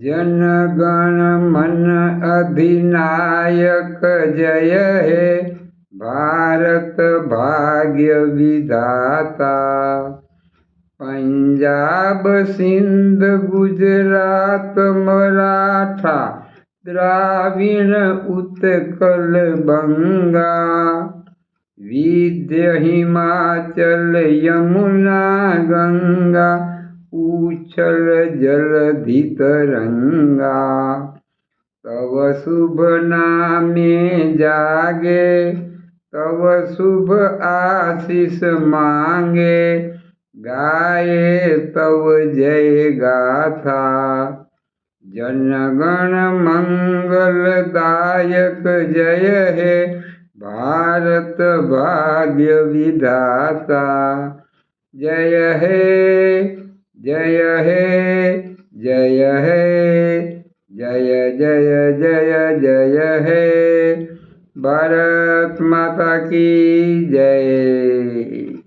जन गण मन अधिनायक जय हे भारत भाग्य विधाता। पंजाब सिंध गुजरात मराठा द्राविण उत्कल बंगा। विंध्य हिमाचल यमुना गंगा उछल जलधि तरंगा। तव शुभ नामे जागे तव शुभ आशीष मांगे। गाये तव जय गाथा। जनगण मंगलदायक जय हे भारत भाग्य विधाता। जय हे जय हे जय हे जय जय जय जय हे। भारत माता की जय।